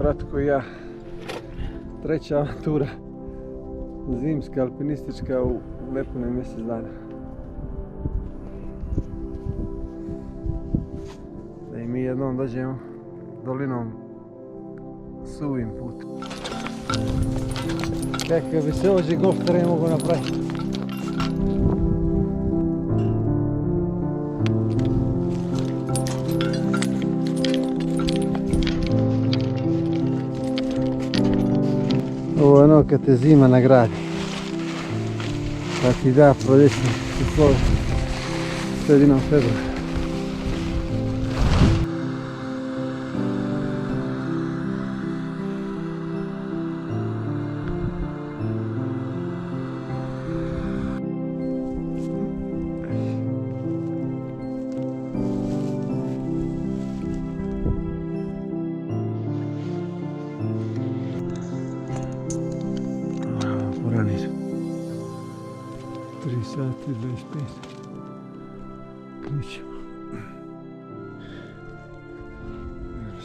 Ratko i ja. Treća avantura zimska, alpinistička u nepunih mjesec dana. Da i mi jednom dođemo dolinom suvim putem. Kakav bi se ovdje golf teren mogo napraviti. Ovo je ono kad te zima nagradi, pa ti da proljetni uslov sredinom februara. Ranije 3 sati 25 krećemo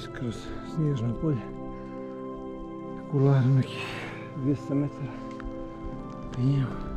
skroz snježno polje, kular nekih 200 metara penjemo.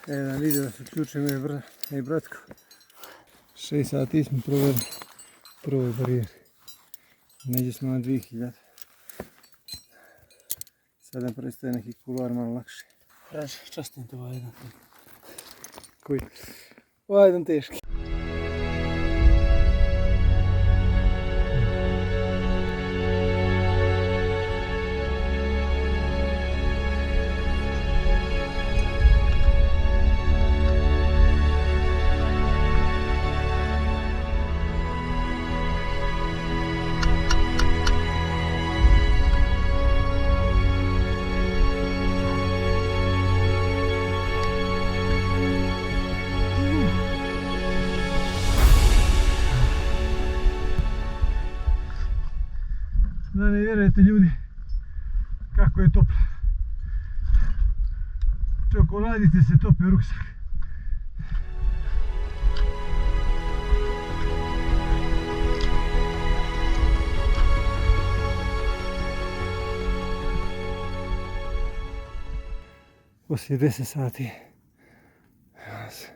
Jedan video da se uključujem i bratko. 6 sati smo proveli prvoj barijeri. Neđe smo na 2000. Sad nam predstaje neki kuloar malo lakši. Raž, častim te ovaj jedan. Koji? Ovaj jedan teški. Da ne vjerujete ljudi kako je toplo. Čokoladice se topi u ruksak. Poslije 10 sati. Evo se.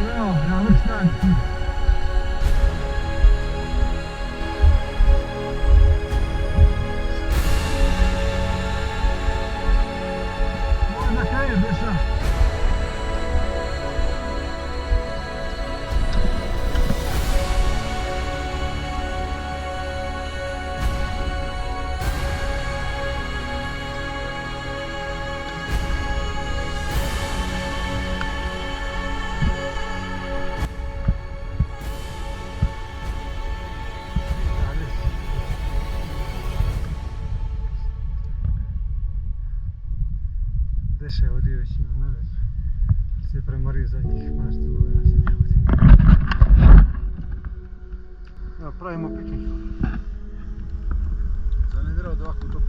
Bravo, bravo, stanci. Možda kaj je beša? Deša je odio već ima naveć. Se je premorio zadnjih par godina sam ja odio. Evo, pravimo piknik. Za ne drao da ovako toplo.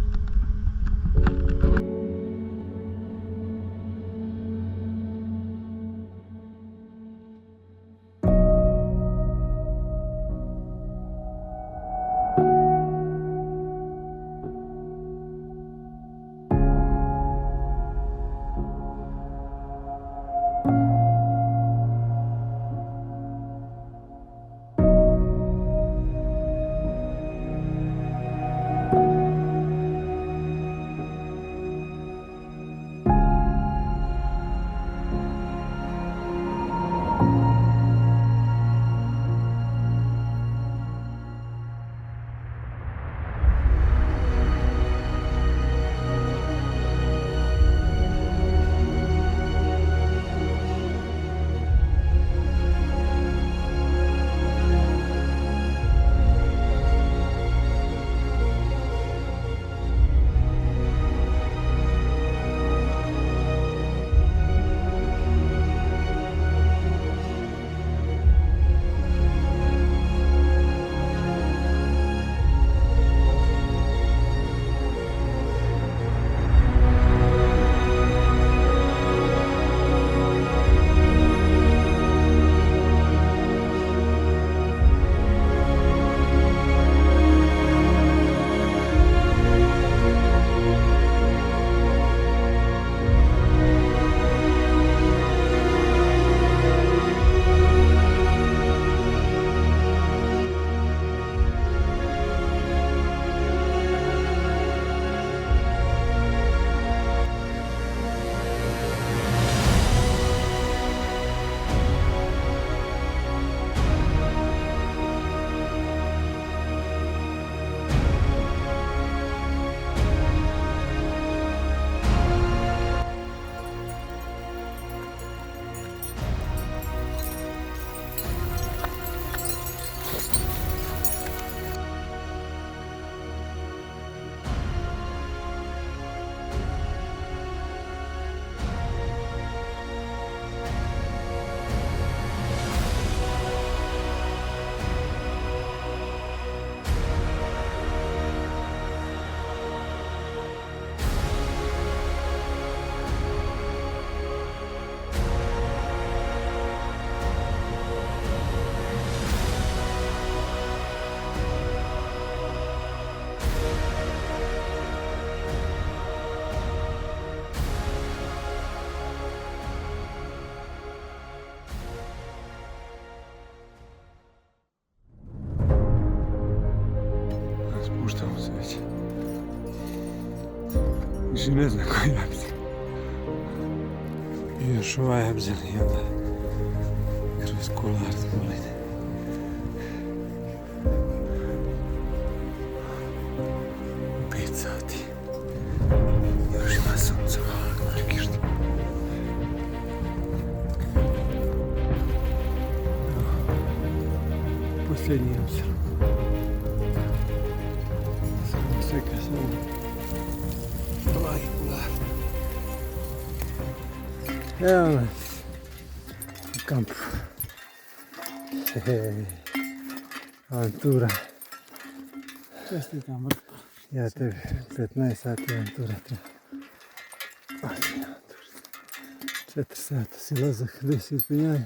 više ne znam koji abzel. I još ovaj abzel i onda kroz kolar zbolite. U 5 sati. Još ima sunca malo, gore kišta. Posljednji abzel. Samo slika samo. Blagi kular. Evo nas u kampu. Avantura. Čestitam vrta. Ja tebi 15 sati avantura treba. 4 sata silazak, 10 penjanje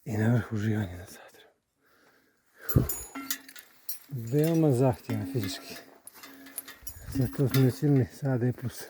i na vrhu uživanje na satu. Veoma zahtjevno fizički. Zato smo većini sada i plus.